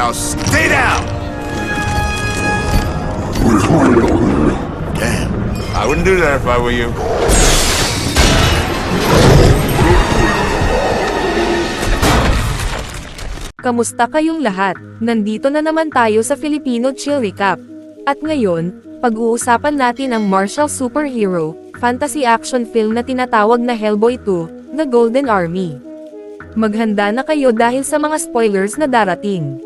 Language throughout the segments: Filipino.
Now stay down! Damn, I wouldn't do that if I were you. Kamusta kayong lahat? Nandito na naman tayo sa Filipino Chill Recap. At ngayon, pag-uusapan natin ang martial superhero, fantasy action film na tinatawag na Hellboy 2, The Golden Army. Maghanda na kayo dahil sa mga spoilers na darating.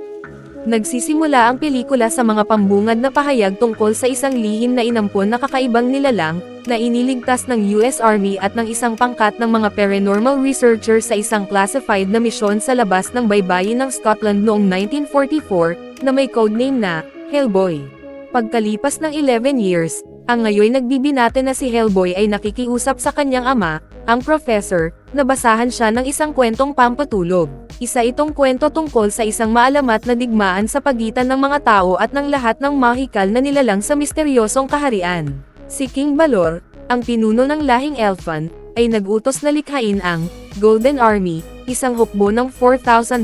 Nagsisimula ang pelikula sa mga pambungad na pahayag tungkol sa isang lihim na inampon na kakaibang nilalang, na iniligtas ng US Army at ng isang pangkat ng mga paranormal researcher sa isang classified na misyon sa labas ng baybayin ng Scotland noong 1944, na may codename na Hellboy. Pagkalipas ng 11 years, ang ngayon nagbibinate na si Hellboy ay nakikiusap sa kanyang ama, ang professor, na basahan siya ng isang kwentong pampatulog. Isa itong kwento tungkol sa isang maalamat na digmaan sa pagitan ng mga tao at ng lahat ng mahikal na nilalang sa misteryosong kaharian. Si King Balor, ang pinuno ng lahing Elfan, ay nag-utos na likhain ang Golden Army, isang hukbo ng 4,900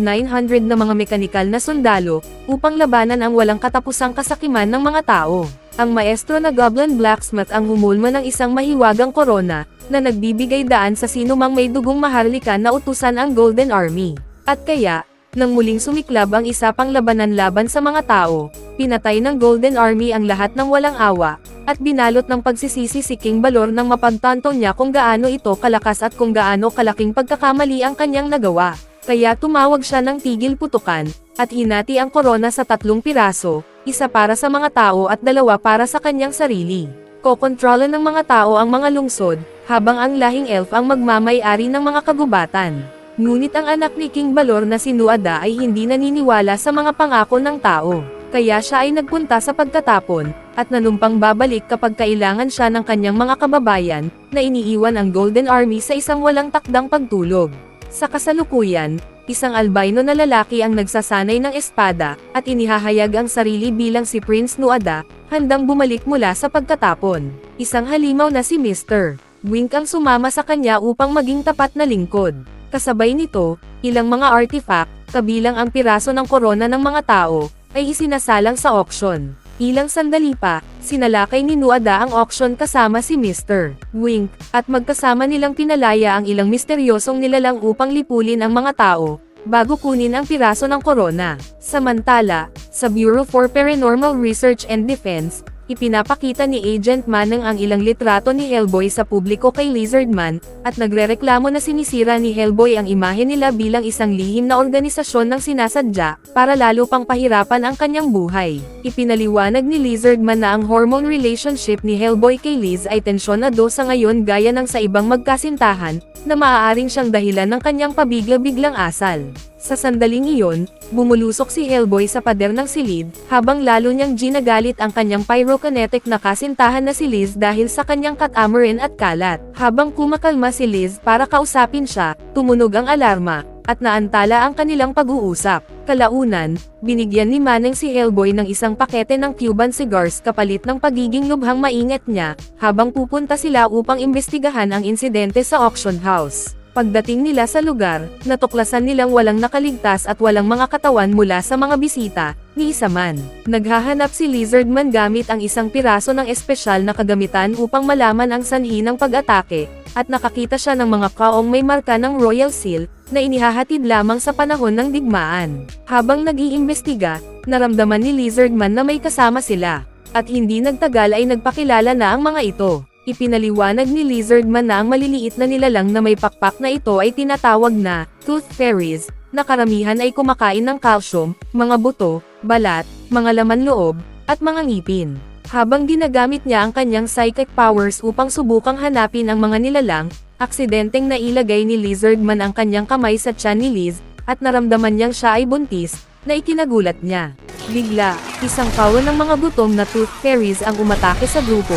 na mga mekanikal na sundalo, upang labanan ang walang katapusang kasakiman ng mga tao. Ang maestro na Goblin Blacksmith ang humulma ng isang mahiwagang korona, na nagbibigay daan sa sinumang may dugong maharlika na utusan ang Golden Army. At kaya, nang muling sumiklab ang isa pang labanan laban sa mga tao, pinatay ng Golden Army ang lahat ng walang awa, at binalot ng pagsisisi si King Balor nang mapagtanto niya kung gaano ito kalakas at kung gaano kalaking pagkakamali ang kanyang nagawa. Kaya tumawag siya ng tigil putukan, at hinati ang korona sa 3 piraso, isa para sa mga tao at 2 para sa kanyang sarili. Kokontrolan ng mga tao ang mga lungsod, habang ang lahing elf ang magmamay-ari ng mga kagubatan. Ngunit ang anak ni King Balor na si Nuada ay hindi naniniwala sa mga pangako ng tao, kaya siya ay nagpunta sa pagtatapon, at nanumpang babalik kapag kailangan siya ng kanyang mga kababayan, na iniiwan ang Golden Army sa isang walang takdang pagtulog. Sa kasalukuyan, isang albino na lalaki ang nagsasanay ng espada, at inihahayag ang sarili bilang si Prince Nuada, handang bumalik mula sa pagtatapon. Isang halimaw na si Mr. Wink ang sumama sa kanya upang maging tapat na lingkod. Kasabay nito, ilang mga artifact, kabilang ang piraso ng korona ng mga tao, ay isinasalang sa auction. Ilang sandali pa, sinalakay ni Nuada ang auction kasama si Mr. Wink, at magkasama nilang pinalaya ang ilang misteryosong nilalang upang lipulin ang mga tao, bago kunin ang piraso ng korona. Samantala, sa Bureau for Paranormal Research and Defense, ipinapakita ni Agent Manang ang ilang litrato ni Hellboy sa publiko kay Lizardman, at nagrereklamo na sinisira ni Hellboy ang imahe nila bilang isang lihim na organisasyon ng sinasadya, para lalo pang pahirapan ang kanyang buhay. Ipinaliwanag ni Lizardman na ang hormone relationship ni Hellboy kay Liz ay tensyonado sa ngayon gaya ng sa ibang magkasintahan, na maaaring siyang dahilan ng kanyang pabigla-biglang asal. Sa sandaling iyon, bumulusok si Hellboy sa pader ng silid, habang lalo niyang ginagalit ang kanyang pyrokinetic na kasintahan na si Liz dahil sa kanyang catamaran at kalat. Habang kumakalma si Liz para kausapin siya, tumunog ang alarma, at naantala ang kanilang pag-uusap. Kalaunan, binigyan ni Manang si Hellboy ng isang pakete ng Cuban cigars kapalit ng pagiging lubhang maingat niya, habang pupunta sila upang imbestigahan ang insidente sa auction house. Pagdating nila sa lugar, natuklasan nilang walang nakaligtas at walang mga katawan mula sa mga bisita, ni isa man. Naghahanap si Lizardman gamit ang isang piraso ng espesyal na kagamitan upang malaman ang sanhi ng pag-atake, at nakakita siya ng mga kaong may marka ng Royal Seal, na inihahatid lamang sa panahon ng digmaan. Habang nag-iimbestiga, naramdaman ni Lizardman na may kasama sila, at hindi nagtagal ay nagpakilala na ang mga ito. Ipinaliwanag ni Lizardman na ang maliliit na nilalang na may pakpak na ito ay tinatawag na tooth fairies, na karamihan ay kumakain ng calcium, mga buto, balat, mga laman loob, at mga ngipin. Habang ginagamit niya ang kanyang psychic powers upang subukang hanapin ang mga nilalang, aksidenteng nailagay ni Lizardman ang kanyang kamay sa tiyan ni Liz, at naramdaman niyang siya ay buntis, na ikinagulat niya. Bigla, isang kawan ng mga gutom na tooth fairies ang umatake sa grupo.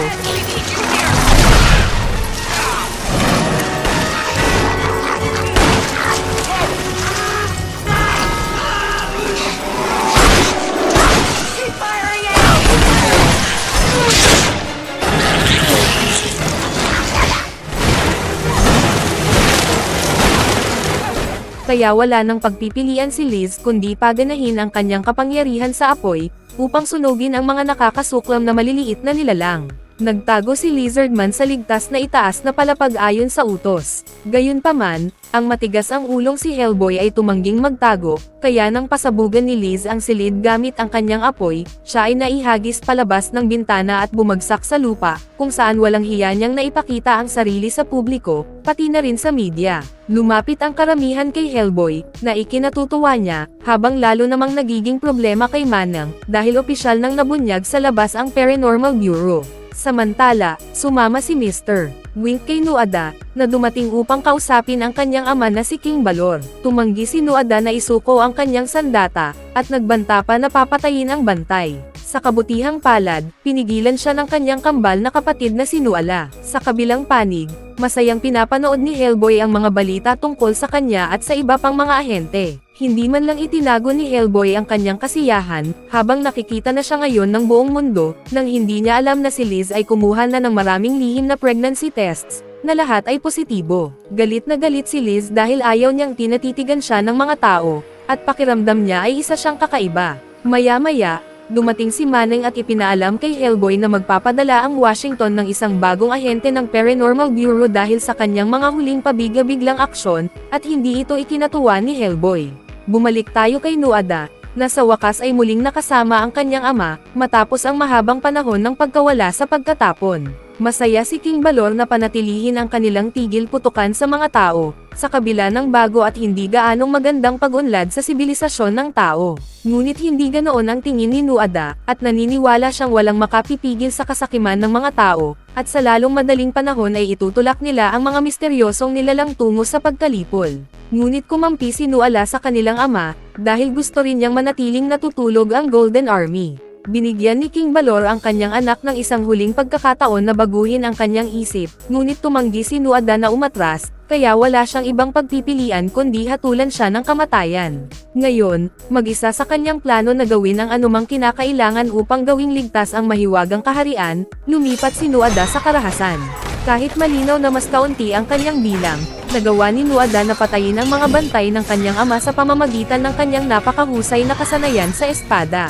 kaya wala nang pagpipilian si Liz kundi paganahin ang kanyang kapangyarihan sa apoy, upang sunugin ang mga nakakasuklam na maliliit na nilalang. Nagtago si Lizardman sa ligtas na itaas na palapag ayon sa utos. Gayunpaman, ang matigas ang ulong si Hellboy ay tumangging magtago, kaya nang pasabugan ni Liz ang silid gamit ang kanyang apoy, siya ay naihagis palabas ng bintana at bumagsak sa lupa, kung saan walang hiya niyang naipakita ang sarili sa publiko, pati na rin sa media. Lumapit ang karamihan kay Hellboy, na ikinatutuwa niya, habang lalo namang nagiging problema kay Manang, dahil opisyal nang nabunyag sa labas ang Paranormal Bureau. Samantala, sumama si Mr. Wink kay Nuada, na dumating upang kausapin ang kanyang ama na si King Balor. Tumanggi si Nuada na isuko ang kanyang sandata, at nagbanta pa na papatayin ang bantay. Sa kabutihang palad, pinigilan siya ng kanyang kambal na kapatid na si Nuala. Sa kabilang panig, masayang pinapanood ni Hellboy ang mga balita tungkol sa kanya at sa iba pang mga ahente. Hindi man lang itinago ni Hellboy ang kanyang kasiyahan, habang nakikita na siya ngayon ng buong mundo, nang hindi niya alam na si Liz ay kumuha na ng maraming lihim na pregnancy tests, na lahat ay positibo. Galit na galit si Liz dahil ayaw niyang tinatitigan siya ng mga tao, at pakiramdam niya ay isa siyang kakaiba. Maya-maya, dumating si Manang at ipinaalam kay Hellboy na magpapadala ang Washington ng isang bagong ahente ng Paranormal Bureau dahil sa kanyang mga huling pabigla-biglang aksyon, at hindi ito ikinatuwa ni Hellboy. Bumalik tayo kay Nuada, na sa wakas ay muling nakasama ang kanyang ama, matapos ang mahabang panahon ng pagkawala sa pagkatapon. Masaya si King Balor na panatilihin ang kanilang tigil putukan sa mga tao, sa kabila ng bago at hindi gaanong magandang pag-unlad sa sibilisasyon ng tao. Ngunit hindi ganoon ang tingin ni Nuada, at naniniwala siyang walang makapipigil sa kasakiman ng mga tao, at sa lalong madaling panahon ay itutulak nila ang mga misteryosong nilalang tungo sa pagkalipol. Ngunit kumampi si Nuala sa kanilang ama, dahil gusto rin niyang manatiling natutulog ang Golden Army. Binigyan ni King Balor ang kanyang anak ng isang huling pagkakataon na baguhin ang kanyang isip, ngunit tumanggi si Nuada na umatras, kaya wala siyang ibang pagpipilian kundi hatulan siya ng kamatayan. Ngayon, mag-isa sa kanyang plano na gawin ang anumang kinakailangan upang gawing ligtas ang mahiwagang kaharian, lumipat si Nuada sa karahasan. Kahit malinaw na mas kaunti ang kanyang bilang, nagawa ni Nuada na patayin ang mga bantay ng kanyang ama sa pamamagitan ng kanyang napakahusay na kasanayan sa espada.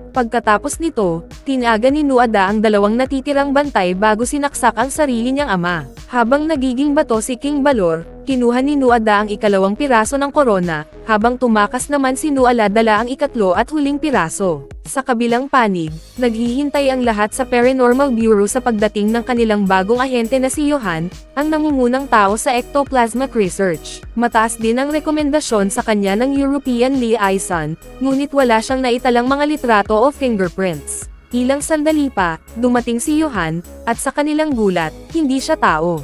Pagkatapos nito, tinaga ni Nuada ang dalawang natitirang bantay bago sinaksak ang sarili niyang ama. Habang nagiging bato si King Balor, kinuha ni Nuada ang ikalawang piraso ng korona, habang tumakas naman si Nuala dala ang ikatlo at huling piraso. Sa kabilang panig, naghihintay ang lahat sa Paranormal Bureau sa pagdating ng kanilang bagong ahente na si Johan, ang nangungunang tao sa ectoplasmic research. Mataas din ang rekomendasyon sa kanya ng European Liaison, ngunit wala siyang naitalang mga litrato o fingerprints. Ilang sandali pa, dumating si Johan, at sa kanilang gulat, hindi siya tao.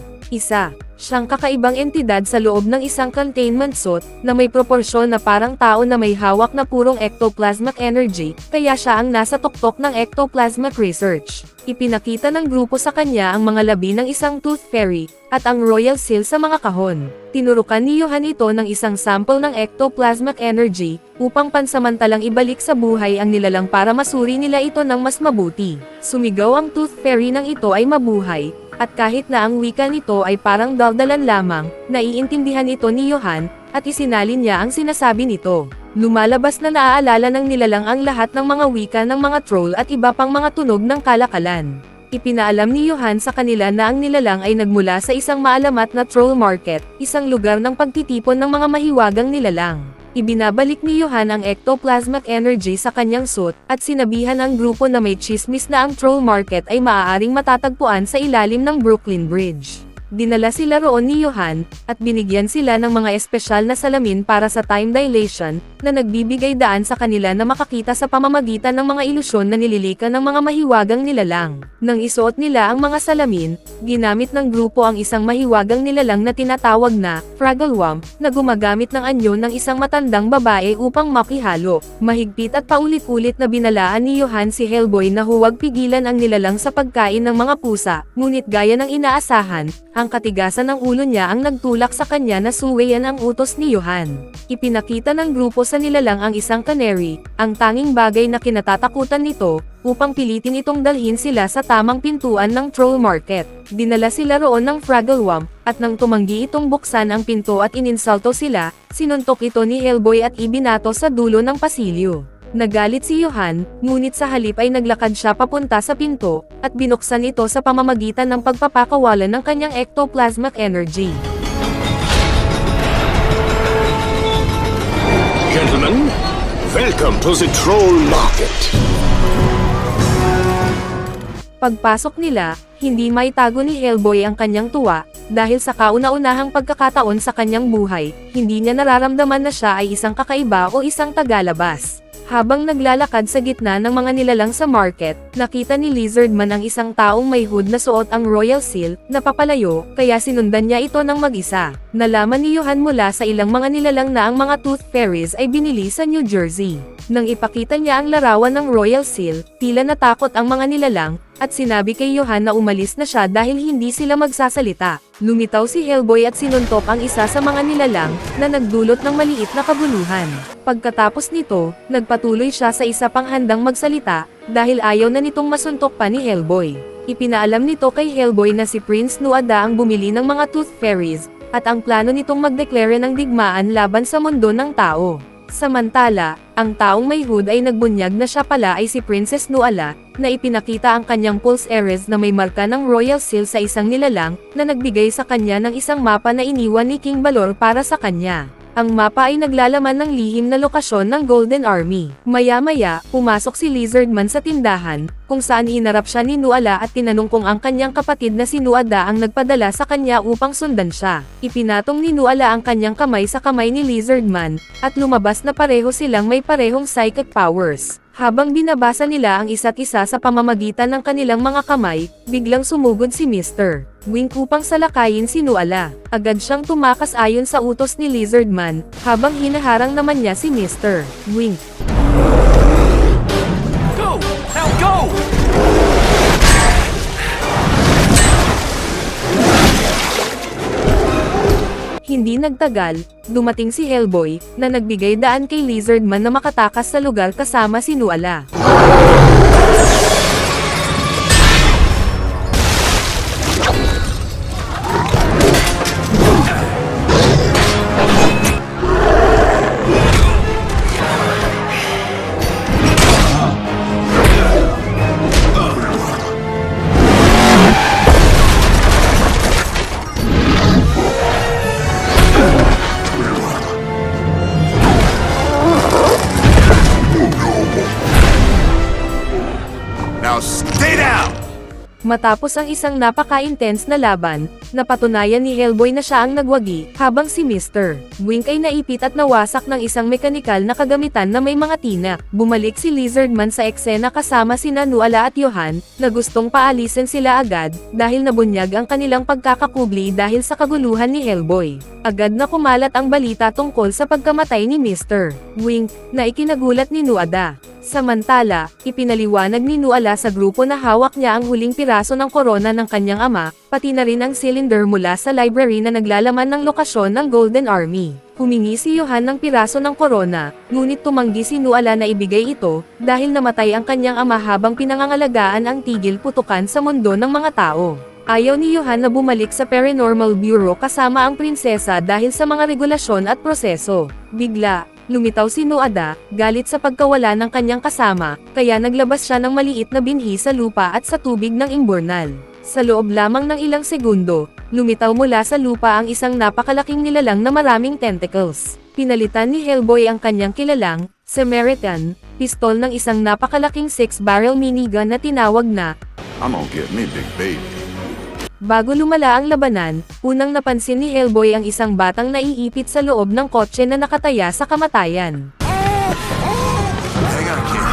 Siyang kakaibang entidad sa loob ng isang containment suit, na may proporsyon na parang tao na may hawak na purong ectoplasmic energy, kaya siya ang nasa tuktok ng ectoplasmic research. Ipinakita ng grupo sa kanya ang mga labi ng isang tooth fairy, at ang royal seal sa mga kahon. Tinurukan ni Johan ito ng isang sample ng ectoplasmic energy, upang pansamantalang ibalik sa buhay ang nilalang para masuri nila ito ng mas mabuti. Sumigaw ang tooth fairy nang ito ay mabuhay, at kahit na ang wika nito ay parang daldalan lamang, naiintindihan ito ni Johan, at isinalin niya ang sinasabi nito. Lumalabas na naaalala ng nilalang ang lahat ng mga wika ng mga troll at iba pang mga tunog ng kalakalan. Ipinaalam ni Johan sa kanila na ang nilalang ay nagmula sa isang maalamat na troll market, isang lugar ng pagtitipon ng mga mahiwagang nilalang. Ibinabalik ni Johan ang ectoplasmic energy sa kanyang suit, at sinabihan ang grupo na may chismis na ang troll market ay maaaring matatagpuan sa ilalim ng Brooklyn Bridge. Dinala sila roon ni Johan, at binigyan sila ng mga espesyal na salamin para sa time dilation, na nagbibigay daan sa kanila na makakita sa pamamagitan ng mga ilusyon na nililika ng mga mahiwagang nilalang. Nang isuot nila ang mga salamin, ginamit ng grupo ang isang mahiwagang nilalang na tinatawag na Fragglewamp, na gumagamit ng anyo ng isang matandang babae upang makihalo. Mahigpit at paulit-ulit na binalaan ni Johan si Hellboy na huwag pigilan ang nilalang sa pagkain ng mga pusa, ngunit gaya ng inaasahan, ang ang katigasan ng ulo niya ang nagtulak sa kanya na suwayan ang utos ni Johan. Ipinakita ng grupo sa nilalang ang isang canary, ang tanging bagay na kinatatakutan nito, upang pilitin itong dalhin sila sa tamang pintuan ng troll market. Dinala sila roon ng Fragglewamp, at nang tumanggi itong buksan ang pinto at ininsulto sila, sinuntok ito ni Hellboy at ibinato sa dulo ng pasilyo. Nagalit si Johan, ngunit sa halip ay naglakad siya papunta sa pinto, at binuksan ito sa pamamagitan ng pagpapakawalan ng kanyang ectoplasmic energy. Gentlemen, welcome to the Troll Market. Pagpasok nila, hindi maitago ni Hellboy ang kanyang tuwa, dahil sa kauna-unahang pagkakataon sa kanyang buhay, hindi niya nararamdaman na siya ay isang kakaiba o isang tagalabas. Habang naglalakad sa gitna ng mga nilalang sa market, nakita ni Lizardman ang isang taong may hood na suot ang Royal Seal, na papalayo, kaya sinundan niya ito ng mag-isa. Nalaman ni Johan mula sa ilang mga nilalang na ang mga Tooth Fairies ay binili sa New Jersey. Nang ipakita niya ang larawan ng Royal Seal, tila natakot ang mga nilalang, at sinabi kay Johan na umalis na siya dahil hindi sila magsasalita. Lumitaw si Hellboy at sinuntok ang isa sa mga nilalang, na nagdulot ng maliit na kabuluhan. Pagkatapos nito, nagpatuloy siya sa isa pang handang magsalita, dahil ayaw na nitong masuntok pa ni Hellboy. Ipinaalam nito kay Hellboy na si Prince Nuada ang bumili ng mga Tooth Fairies, at ang plano nitong magdeklare ng digmaan laban sa mundo ng tao. Samantala, ang taong may hood ay nagbunyag na siya pala ay si Princess Nuala, na ipinakita ang kanyang pulse eres na may marka ng Royal Seal sa isang nilalang, na nagbigay sa kanya ng isang mapa na iniwan ni King Balor para sa kanya. Ang mapa ay naglalaman ng lihim na lokasyon ng Golden Army. Maya-maya, pumasok si Lizardman sa tindahan, kung saan hinarap siya ni Nuala at tinanong kung ang kanyang kapatid na si Nuada ang nagpadala sa kanya upang sundan siya. Ipinatong ni Nuala ang kanyang kamay sa kamay ni Lizardman, at lumabas na pareho silang may parehong psychic powers. Habang binabasa nila ang isa't isa sa pamamagitan ng kanilang mga kamay, biglang sumugod si Mr. Wink upang salakayin si Nuala. Agad siyang tumakas ayon sa utos ni Lizardman, habang hinaharang naman niya si Mr. Wink. Go! Now go! Hindi nagtagal, dumating si Hellboy, na nagbigay daan kay Lizardman na makatakas sa lugar kasama si Nuala. Now stay down! Matapos ang isang napaka-intense na laban, napatunayan ni Hellboy na siya ang nagwagi, habang si Mr. Wink ay naipit at nawasak ng isang mekanikal na kagamitan na may mga tinak. Bumalik si Lizardman sa eksena kasama sina Nuala at Johan, na gustong paalisin sila agad, dahil nabunyag ang kanilang pagkakakubli dahil sa kaguluhan ni Hellboy. Agad na kumalat ang balita tungkol sa pagkamatay ni Mr. Wink, na ikinagulat ni Nuada. Samantala, ipinaliwanag ni Nuala sa grupo na hawak niya ang huling piraso ng korona ng kanyang ama, pati na rin ang cylinder mula sa library na naglalaman ng lokasyon ng Golden Army. Humingi si Johan ng piraso ng korona, ngunit tumanggi si Nuala na ibigay ito, dahil namatay ang kanyang ama habang pinangangalagaan ang tigil putukan sa mundo ng mga tao. Ayaw ni Johan na bumalik sa Paranormal Bureau kasama ang prinsesa dahil sa mga regulasyon at proseso. Bigla, lumitaw si Nuada, galit sa pagkawala ng kanyang kasama, kaya naglabas siya ng maliit na binhi sa lupa at sa tubig ng imburnal. Sa loob lamang ng ilang segundo, lumitaw mula sa lupa ang isang napakalaking nilalang na maraming tentacles. Pinalitan ni Hellboy ang kanyang kilalang, Samaritan, pistol ng isang napakalaking 6-barrel minigun na tinawag na I'm gonna get me big baby. Bago lumala ang labanan, unang napansin ni Hellboy ang isang batang naiipit sa loob ng kotse na nakataya sa kamatayan. Hang on, kid.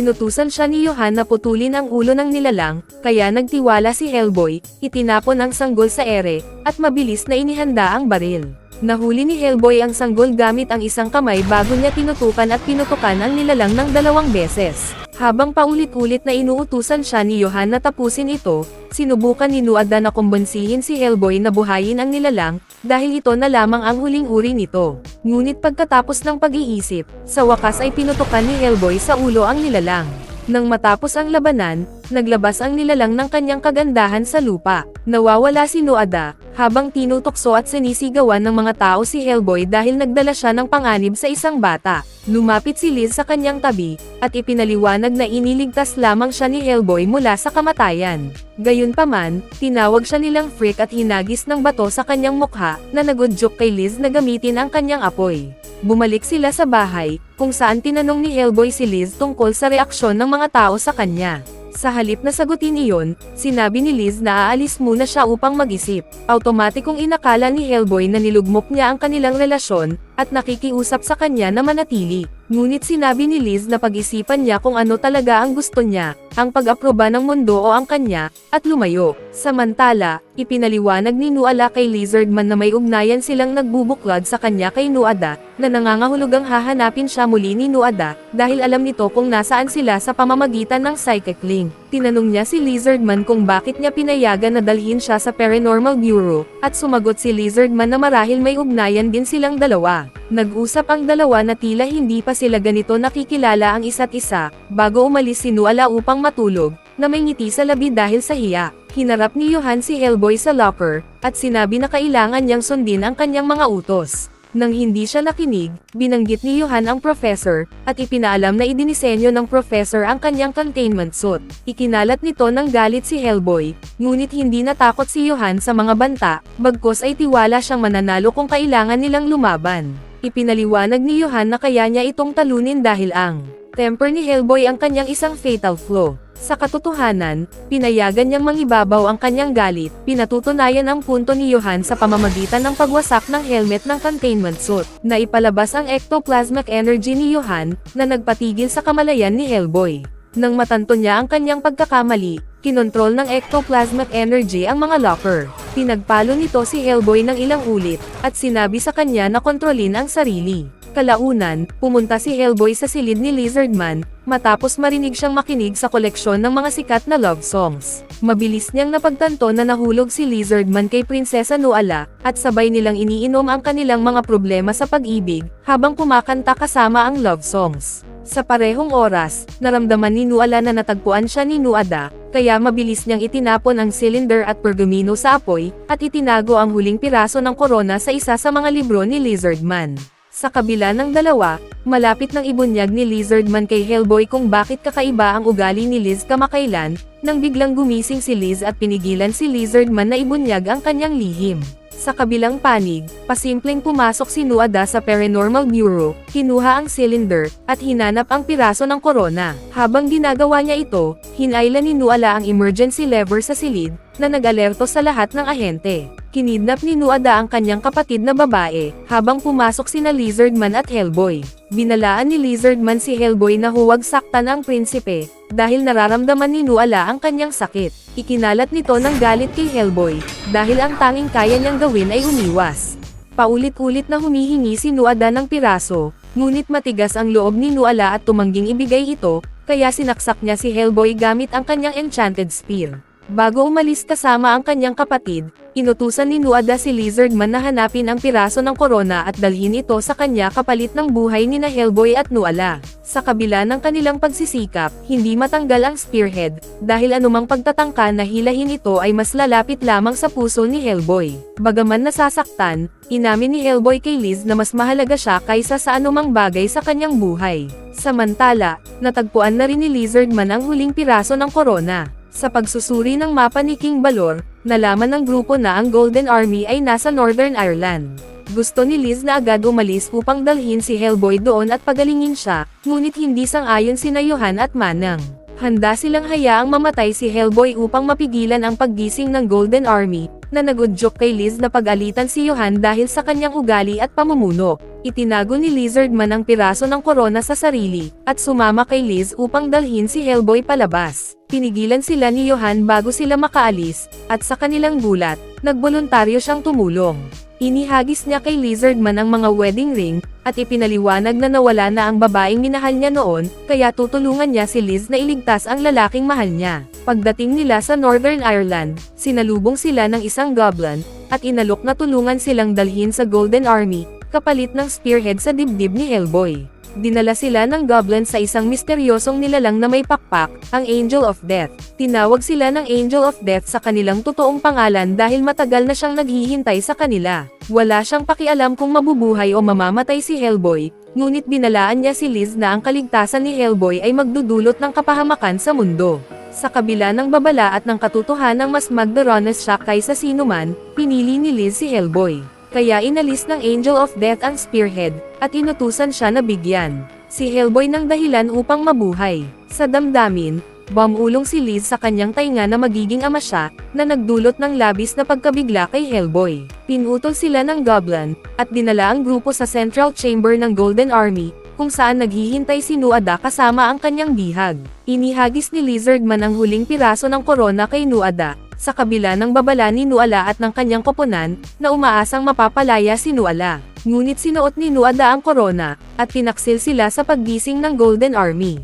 Inutusan siya ni Johan na putulin ang ulo ng nilalang, kaya nagtiwala si Hellboy, itinapon ang sanggol sa ere, at mabilis na inihanda ang baril. Nahuli ni Hellboy ang sanggol gamit ang isang kamay bago niya tinutukan at pinutukan ang nilalang ng 2 beses. Habang paulit-ulit na inuutusan siya ni Johan na tapusin ito, sinubukan ni Nuada na kumbonsihin si Hellboy na buhayin ang nilalang, dahil ito na lamang ang huling uri nito. Ngunit pagkatapos ng pag-iisip, sa wakas ay pinutukan ni Hellboy sa ulo ang nilalang. Nang matapos ang labanan, naglabas ang nilalang ng kanyang kagandahan sa lupa. Nawawala si Nuada, habang tinutokso at sinisigawan ng mga tao si Hellboy dahil nagdala siya ng panganib sa isang bata. Lumapit si Liz sa kanyang tabi, at ipinaliwanag na iniligtas lamang siya ni Hellboy mula sa kamatayan. Gayunpaman, tinawag siya nilang freak at hinagis ng bato sa kanyang mukha, na nagudyok kay Liz na gamitin ang kanyang apoy. Bumalik sila sa bahay, kung saan tinanong ni Hellboy si Liz tungkol sa reaksyon ng mga tao sa kanya. Sa halip na sagutin iyon, sinabi ni Liz na aalis muna siya upang mag-isip. Automatikong inakala ni Hellboy na nilugmok niya ang kanilang relasyon, at nakikiusap sa kanya na manatili. Ngunit sinabi ni Liz na pag-isipan niya kung ano talaga ang gusto niya, ang pag-aproba ng mundo o ang kanya, at lumayo. Samantala, ipinaliwanag ni Nuala kay Lizardman na may ugnayan silang nagbubuklod sa kanya kay Nuada, na nangangahulugang hahanapin siya muli ni Nuada, dahil alam nito kung nasaan sila sa pamamagitan ng psychic link. Tinanong niya si Lizardman kung bakit niya pinayagan na dalhin siya sa Paranormal Bureau, at sumagot si Lizardman na marahil may ugnayan din silang dalawa. Nag-usap ang dalawa na tila hindi pa sila ganito nakikilala ang isa't isa, bago umalis si Nuala upang matulog, na may ngiti sa labi dahil sa hiya. Hinarap ni Johan si Hellboy sa locker, at sinabi na kailangan niyang sundin ang kanyang mga utos. Nang hindi siya nakinig, binanggit ni Johan ang professor, at ipinaalam na idinisenyo ng professor ang kanyang containment suit. Ikinalat nito ng galit si Hellboy, ngunit hindi natakot si Johan sa mga banta, bagkus ay tiwala siyang mananalo kung kailangan nilang lumaban. Ipinaliwanag ni Johan na kaya niya itong talunin dahil ang temper ni Hellboy ang kanyang isang fatal flaw. Sa katotohanan, pinayagan niyang mangibabaw ang kanyang galit, pinatutunayan ang punto ni Johan sa pamamagitan ng pagwasak ng helmet ng containment suit, na ipalabas ang ectoplasmic energy ni Johan, na nagpatigil sa kamalayan ni Hellboy. Nang matanto niya ang kanyang pagkakamali, kinontrol ng ectoplasmic energy ang mga locker. Pinagpalo nito si Hellboy ng ilang ulit, at sinabi sa kanya na kontrolin ang sarili. Kalaunan, pumunta si Hellboy sa silid ni Lizardman, matapos marinig siyang makinig sa koleksyon ng mga sikat na love songs. Mabilis niyang napagtanto na nahulog si Lizardman kay Prinsesa Nuala, at sabay nilang iniinom ang kanilang mga problema sa pag-ibig, habang kumakanta kasama ang love songs. Sa parehong oras, naramdaman ni Nuala na natagpuan siya ni Nuada, kaya mabilis niyang itinapon ang cylinder at pergamino sa apoy, at itinago ang huling piraso ng korona sa isa sa mga libro ni Lizardman. Sa kabila ng dalawa, malapit nang ibunyag ni Lizardman kay Hellboy kung bakit kakaiba ang ugali ni Liz kamakailan, nang biglang gumising si Liz at pinigilan si Lizardman na ibunyag ang kanyang lihim. Sa kabilang panig, pasimpleng pumasok si Nuada sa Paranormal Bureau, kinuha ang cylinder, at hinanap ang piraso ng korona. Habang ginagawa niya ito, hinailan ni Nuala ang emergency lever sa silid, na nag-alerto sa lahat ng ahente. Kinidnap ni Nuada ang kanyang kapatid na babae, habang pumasok sina Lizardman at Hellboy. Binalaan ni Lizardman si Hellboy na huwag saktan ang prinsipe, dahil nararamdaman ni Nuala ang kanyang sakit. Ikinalat nito ng galit kay Hellboy, dahil ang tanging kaya niyang gawin ay umiwas. Paulit-ulit na humihingi si Nuada ng piraso, ngunit matigas ang loob ni Nuala at tumangging ibigay ito, kaya sinaksak niya si Hellboy gamit ang kanyang enchanted spear. Bago umalis kasama ang kanyang kapatid, inutusan ni Nuada si Lizardman na hanapin ang piraso ng korona at dalhin ito sa kanya kapalit ng buhay ni Hellboy at Nuala. Sa kabila ng kanilang pagsisikap, hindi matanggal ang spearhead, dahil anumang pagtatangka na hilahin ito ay mas lalapit lamang sa puso ni Hellboy. Bagaman nasasaktan, inamin ni Hellboy kay Liz na mas mahalaga siya kaysa sa anumang bagay sa kanyang buhay. Samantala, natagpuan na rin ni Lizardman ang huling piraso ng korona. Sa pagsusuri ng mapa ni King Balor, nalaman ng grupo na ang Golden Army ay nasa Northern Ireland. Gusto ni Liz na agad umalis upang dalhin si Hellboy doon at pagalingin siya, ngunit hindi sang-ayon sina Johan at Manang. Handa silang hayaang mamatay si Hellboy upang mapigilan ang paggising ng Golden Army, na nagudyok kay Liz na pag-alitan si Johan dahil sa kanyang ugali at pamumuno. Itinago ni Lizardman ang piraso ng korona sa sarili, at sumama kay Liz upang dalhin si Hellboy palabas. Pinigilan sila ni Johan bago sila makaalis, at sa kanilang gulat, nagboluntaryo siyang tumulong. Inihagis niya kay Lizardman ang mga wedding ring, at ipinaliwanag na nawala na ang babaeng minahal niya noon, kaya tutulungan niya si Liz na iligtas ang lalaking mahal niya. Pagdating nila sa Northern Ireland, sinalubong sila ng isang goblin, at inalok na tulungan silang dalhin sa Golden Army, kapalit ng spearhead sa dibdib ni Hellboy. Dinala sila ng goblin sa isang misteryosong nilalang na may pakpak, ang Angel of Death. Tinawag sila ng Angel of Death sa kanilang totoong pangalan dahil matagal na siyang naghihintay sa kanila. Wala siyang pakialam kung mabubuhay o mamamatay si Hellboy, ngunit binalaan niya si Liz na ang kaligtasan ni Hellboy ay magdudulot ng kapahamakan sa mundo. Sa kabila ng babala at ng katotohanang mas magdaranas siya kaysa sinuman, pinili ni Liz si Hellboy. Kaya inalis ng Angel of Death ang spearhead, at inutusan siya na bigyan si Hellboy ng dahilan upang mabuhay. Sa damdamin, bumulong si Liz sa kanyang tainga na magiging ama siya, na nagdulot ng labis na pagkabigla kay Hellboy. Pinutol sila ng goblin, at dinala ang grupo sa Central Chamber ng Golden Army, kung saan naghihintay si Nuada kasama ang kanyang bihag. Inihagis ni Lizardman ang huling piraso ng korona kay Nuada, sa kabila ng babala ni Nuala at ng kanyang koponan, na umaasang mapapalaya si Nuala. Ngunit sinuot ni Nuada ang korona, at pinaksil sila sa paggising ng Golden Army.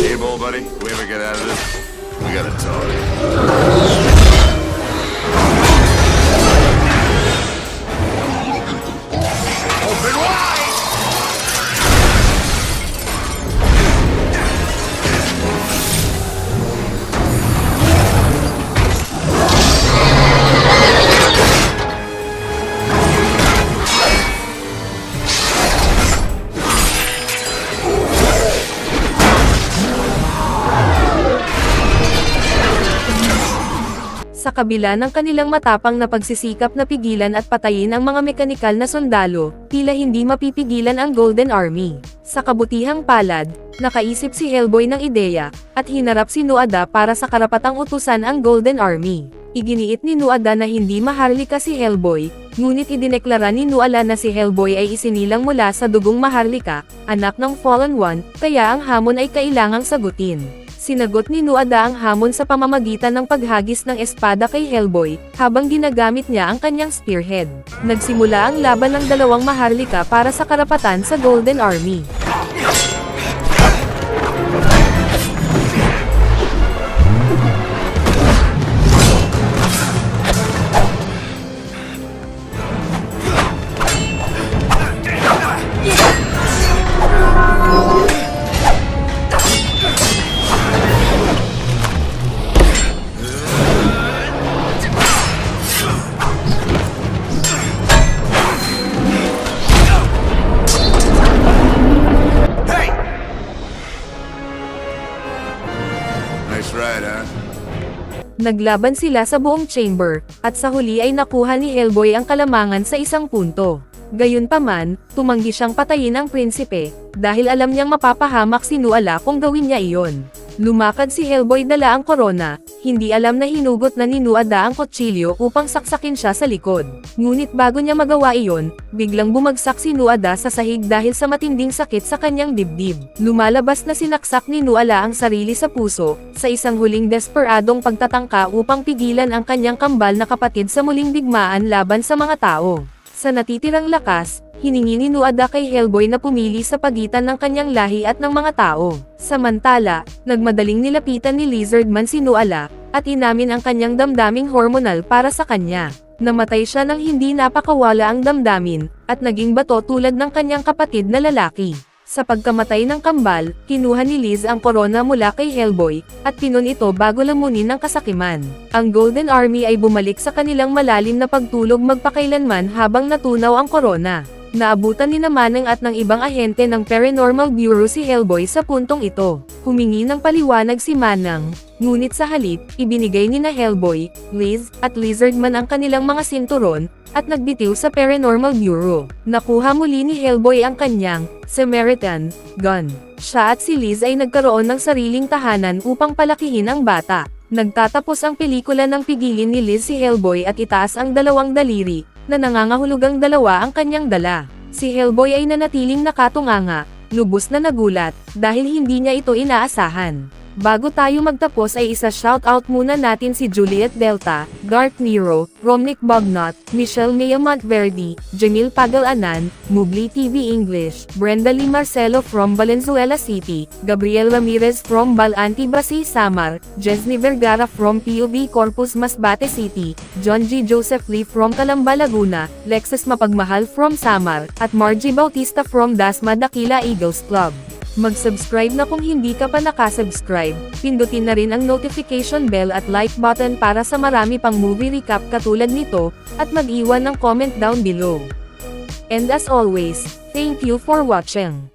Hey, bull buddy, we ever get out of this? We gotta talk. Open wide! Sa kabila ng kanilang matapang na pagsisikap na pigilan at patayin ang mga mekanikal na sundalo, tila hindi mapipigilan ang Golden Army. Sa kabutihang palad, nakaisip si Hellboy ng ideya, at hinarap si Nuada para sa karapatang utusan ang Golden Army. Iginiit ni Nuada na hindi maharlika si Hellboy, ngunit idineklara ni Nuala na si Hellboy ay isinilang mula sa dugong maharlika, anak ng Fallen One, kaya ang hamon ay kailangang sagutin. Sinagot ni Nuada ang hamon sa pamamagitan ng paghagis ng espada kay Hellboy, habang ginagamit niya ang kanyang spearhead. Nagsimula ang laban ng dalawang maharlika para sa karapatan sa Golden Army. Nice ride, huh? Naglaban sila sa buong chamber, at sa huli ay nakuha ni Hellboy ang kalamangan sa isang punto. Gayunpaman, tumanggi siyang patayin ang prinsipe, dahil alam niyang mapapahamak si Nuala kung gawin niya iyon. Lumakad si Hellboy dala ang korona, hindi alam na hinugot na ni Nuada ang kutsilyo upang saksakin siya sa likod. Ngunit bago niya magawa iyon, biglang bumagsak si Nuada sa sahig dahil sa matinding sakit sa kanyang dibdib. Lumalabas na sinaksak ni Nuala ang sarili sa puso, sa isang huling desperadong pagtatangka upang pigilan ang kanyang kambal na kapatid sa muling digmaan laban sa mga tao. Sa natitirang lakas, hiningi ni Nuada kay Hellboy na pumili sa pagitan ng kanyang lahi at ng mga tao. Samantala, nagmadaling nilapitan ni Lizardman si Nuala, at inamin ang kanyang damdaming hormonal para sa kanya. Namatay siya nang hindi napakawala ang damdamin, at naging bato tulad ng kanyang kapatid na lalaki. Sa pagkamatay ng kambal, kinuha ni Liz ang korona mula kay Hellboy, at pinon ito bago lamunin ng kasakiman. Ang Golden Army ay bumalik sa kanilang malalim na pagtulog magpakailanman habang natunaw ang korona. Naabutan ni Manang at ng ibang ahente ng Paranormal Bureau si Hellboy sa puntong ito. Humingi ng paliwanag si Manang, ngunit sa halip, ibinigay ni na Hellboy, Liz, at Lizardman ang kanilang mga sinturon, at nagbitiw sa Paranormal Bureau. Nakuha muli ni Hellboy ang kanyang Samaritan gun. Siya at si Liz ay nagkaroon ng sariling tahanan upang palakihin ang bata. Nagtatapos ang pelikula ng pigilin ni Liz si Hellboy at itaas ang dalawang daliri, na nangangahulugang dalawa ang kanyang dala. Si Hellboy ay nanatiling nakatunganga, lubos na nagulat, dahil hindi niya ito inaasahan. Bago tayo magtapos ay isa-shoutout muna natin si Juliet Delta, Dark Nero, Romnick Bognot, Michelle Mea Montverdi, Jamil Pagalanan, Mubli TV English, Brenda Lee Marcelo from Valenzuela City, Gabriel Ramirez from Balanti Basi Samar, Jesny Vergara from PUV Corpus Masbate City, John G. Joseph Lee from Calamba Laguna, Lexus Mapagmahal from Samar, at Margie Bautista from Dasma Dakila Eagles Club. Mag-subscribe na kung hindi ka pa nakasubscribe, pindutin na rin ang notification bell at like button para sa marami pang movie recap katulad nito, at mag-iwan ng comment down below. And as always, thank you for watching.